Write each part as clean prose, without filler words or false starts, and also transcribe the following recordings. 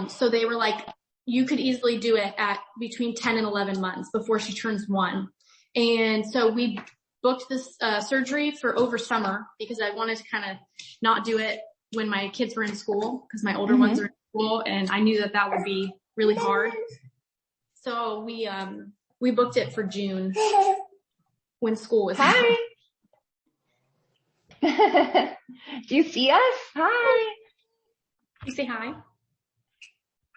So they were like, you could easily do it at between 10 and 11 months before she turns 1. And so we booked this surgery for over summer because I wanted to kind of not do it when my kids were in school because my older ones are in school, and I knew that would be really hard. So we booked it for June when school was out. Do you see us? Hi. You say hi.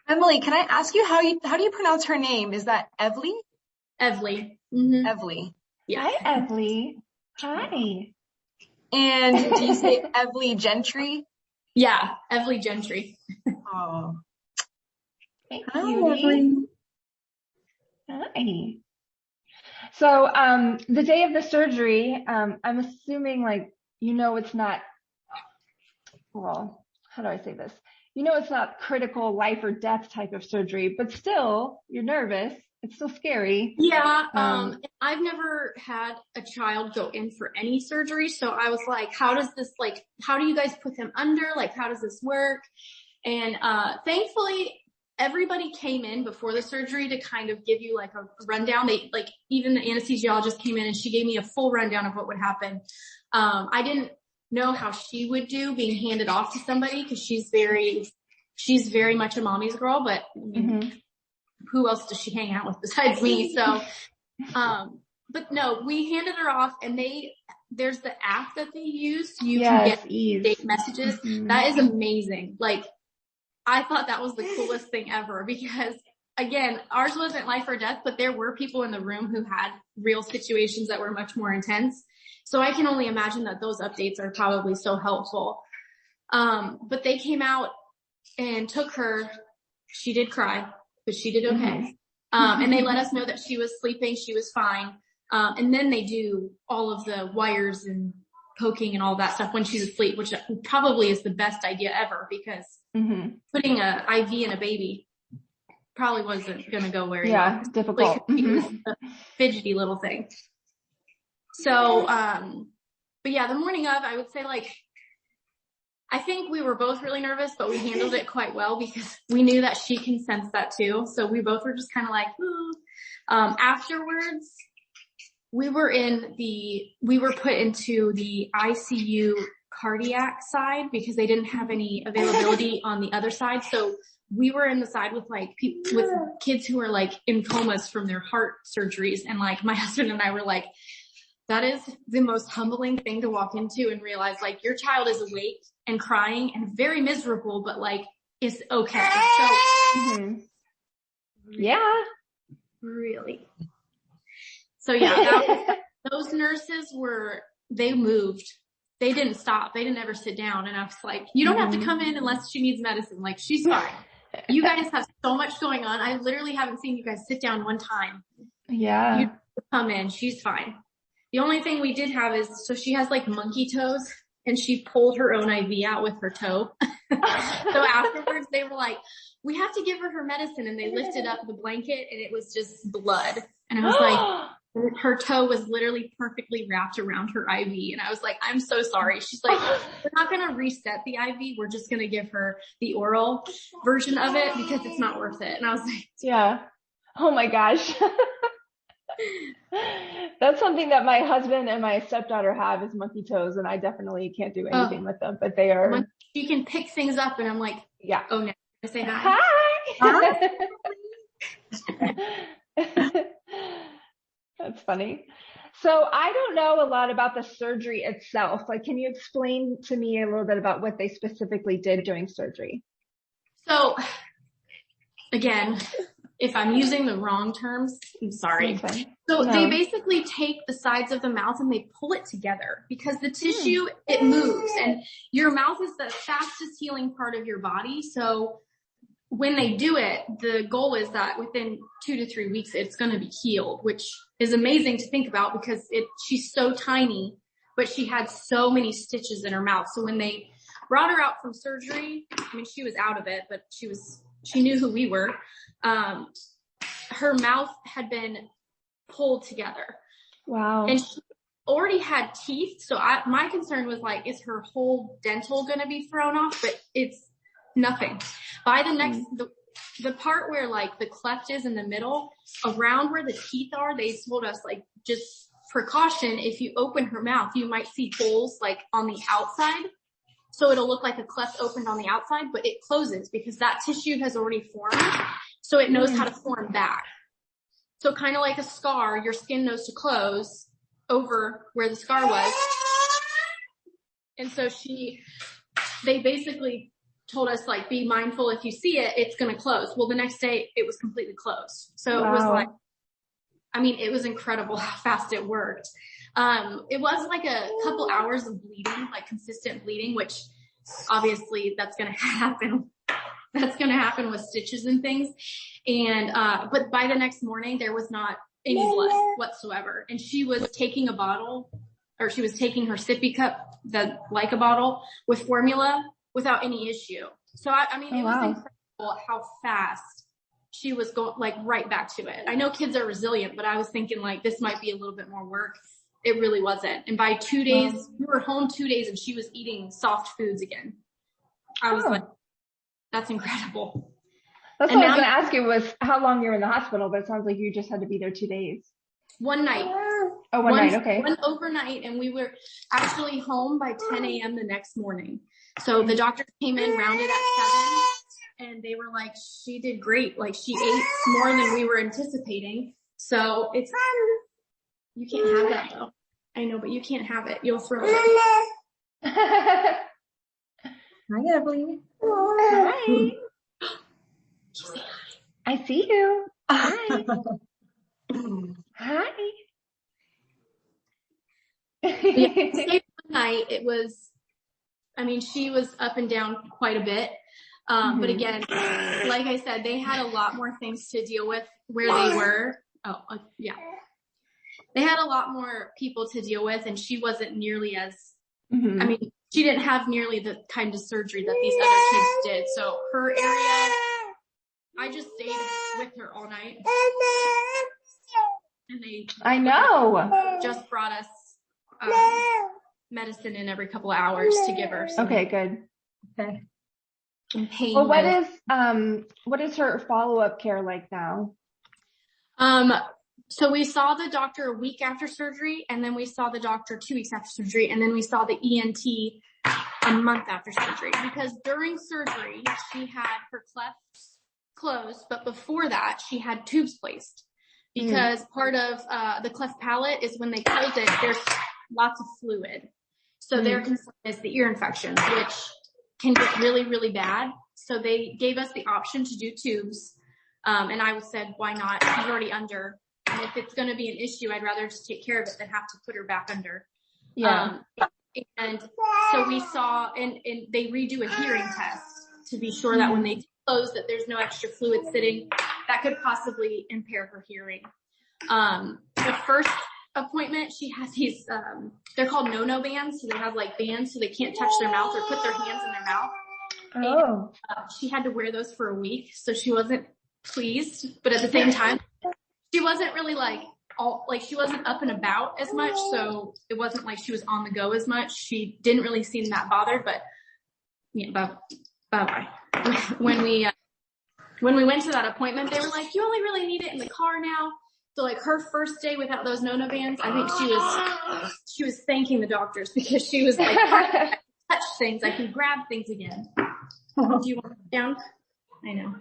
Emily, can I ask you how do you pronounce her name? Is that Evely? Evely. Evely. Yeah. Hi, Evely. Hi. And do you say Evely Gentry? Yeah, Evely Gentry. Oh. Thank Hi, you. Evely. Hi. So, the day of the surgery, I'm assuming it's not, well, how do I say this? It's not critical life or death type of surgery, but still you're nervous. It's still scary. Yeah. I've never had a child go in for any surgery. So I was like, how do you guys put them under? Like, how does this work? And, thankfully everybody came in before the surgery to kind of give you like a rundown. Even the anesthesiologist came in and she gave me a full rundown of what would happen. I didn't know how she would do being handed off to somebody because she's very much a mommy's girl, but who else does she hang out with besides me? So, but no, we handed her off and there's the app that they use. You can get date messages. That is amazing. Like, I thought that was the coolest thing ever because again, ours wasn't life or death, but there were people in the room who had real situations that were much more intense. So I can only imagine that those updates are probably so helpful. But they came out and took her. She did cry, but she did okay. And they let us know that she was sleeping. She was fine. And then they do all of the wires and poking and all that stuff when she's asleep, which probably is the best idea ever because putting an IV in a baby probably wasn't going to go very well. Yeah, difficult. It was a fidgety little thing. So, but yeah, the morning of, I would say I think we were both really nervous, but we handled it quite well because we knew that she can sense that too. So we both were just kind of like, ooh. Afterwards, we were put into the ICU cardiac side because they didn't have any availability on the other side. So we were in the side with with kids who were in comas from their heart surgeries. And my husband and I were like, that is the most humbling thing to walk into and realize your child is awake and crying and very miserable, but it's okay. So, yeah, really. So yeah, those nurses they moved. They didn't stop. They didn't ever sit down. And I was like, you don't have to come in unless she needs medicine. She's fine. You guys have so much going on. I literally haven't seen you guys sit down one time. Yeah. You come in. She's fine. The only thing we did have is, so she has monkey toes and she pulled her own IV out with her toe. So afterwards they were like, we have to give her medicine. And they lifted up the blanket and it was just blood. And I was like, her toe was literally perfectly wrapped around her IV. And I was like, I'm so sorry. She's like, we're not going to reset the IV. We're just going to give her the oral version of it because it's not worth it. And I was like, yeah. Oh my gosh. That's something that my husband and my stepdaughter have is monkey toes, and I definitely can't do anything with them, but they are. She can pick things up and I'm like, yeah. Oh no. I say hi. Hi. That's funny. So I don't know a lot about the surgery itself. Can you explain to me a little bit about what they specifically did during surgery? So again, if I'm using the wrong terms, I'm sorry. So they basically take the sides of the mouth and they pull it together because the tissue, it moves and your mouth is the fastest healing part of your body. So when they do it, the goal is that within 2 to 3 weeks, it's going to be healed, which is amazing to think about because she's so tiny, but she had so many stitches in her mouth. So when they brought her out from surgery, she was out of it, but she knew who we were. Her mouth had been pulled together. Wow. And she already had teeth. So my concern was is her whole dental going to be thrown off? But nothing. By the next, the part where like the cleft is in the middle, around where the teeth are, they told us like just precaution, if you open her mouth, you might see holes like on the outside. So it'll look like a cleft opened on the outside, but it closes because that tissue has already formed. So it knows how to form back. So kind of like a scar, your skin knows to close over where the scar was. And so they basically told us like, be mindful if you see it, it's going to close. Well, the next day it was completely closed. So It was like, I mean, it was incredible how fast it worked. It was like a couple hours of bleeding, like consistent bleeding, which obviously that's going to happen. That's going to happen with stitches and things. And, but by the next morning, there was not any blood whatsoever. And she was taking she was taking her sippy cup, like a bottle with formula without any issue. So I mean, it was incredible how fast she was going, like right back to it. I know kids are resilient, but I was thinking like this might be a little bit more work. It really wasn't. And by 2 days, we were home 2 days and she was eating soft foods again. I was like, that's incredible. That's what I was going to ask you was how long you were in the hospital, but it sounds like you just had to be there 2 days. One night. Oh, one night. Okay. One overnight, and we were actually home by 10 a.m. the next morning. So the doctors came in, rounded at 7, and they were like, she did great. Like she ate more than we were anticipating. So you can't have that though. I know, but you can't have it. You'll throw it. Hi, Evelyn. Hi. I see you. Hi. Hi. One night it was, I mean, she was up and down quite a bit. But again, like I said, they had a lot more things to deal with where they were. They had a lot more people to deal with, and she wasn't nearly as, I mean, she didn't have nearly the kind of surgery that these other kids did. So her area, I just stayed with her all night. And I know. just brought us medicine in every couple of hours to give her. So okay, good. Okay. And pain. Well, what is her follow-up care like now? So we saw the doctor a week after surgery, and then we saw the doctor 2 weeks after surgery, and then we saw the ENT a month after surgery. Because during surgery, she had her clefts closed, but before that, she had tubes placed. Because part of the cleft palate is when they close it, there's lots of fluid. So their concern is the ear infections, which can get really, really bad. So they gave us the option to do tubes. And I said, why not? She's already under. And if it's going to be an issue, I'd rather just take care of it than have to put her back under. Yeah. And so we saw, and they redo a hearing test to be sure that when they close that there's no extra fluid sitting that could possibly impair her hearing. The first appointment, she has these, they're called no-no bands. So they have like bands so they can't touch their mouth or put their hands in their mouth. Oh. And, she had to wear those for a week. So she wasn't pleased, but at the same time, she wasn't really she wasn't up and about as much. So it wasn't like she was on the go as much. She didn't really seem that bothered, but yeah, bye-bye. When we went to that appointment, they were like, you only really need it in the car now. So like her first day without those no-no bands, I think she was thanking the doctors because she was like, I can touch things. I can grab things again. Do you want it down? I know.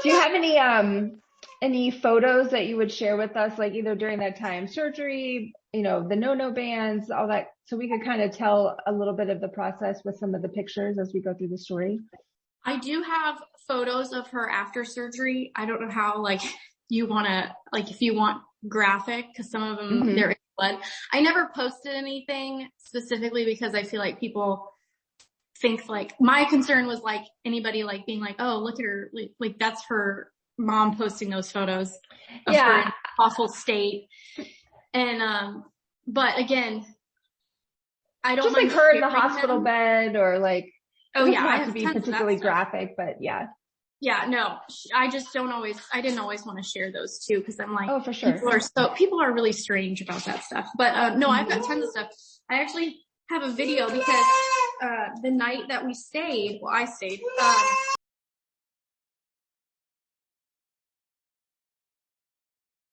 Do you have any photos that you would share with us, like either during that time, surgery, the no-no bands, all that, so we could kind of tell a little bit of the process with some of the pictures as we go through the story? I do have photos of her after surgery. I don't know how, you want to, if you want graphic, because some of them, they're in blood. I never posted anything specifically because I feel like people think, my concern was, anybody, being like, oh, look at her, that's her mom posting those photos of her in awful state. And, but again, I don't just her in the hospital bed or it doesn't have to be particularly graphic, but yeah. Yeah, no, I didn't always want to share those too, because I'm like, oh, for sure. People are really strange about that stuff. But, no, I've got tons of stuff. I actually have a video because the night that we stayed, well, I stayed,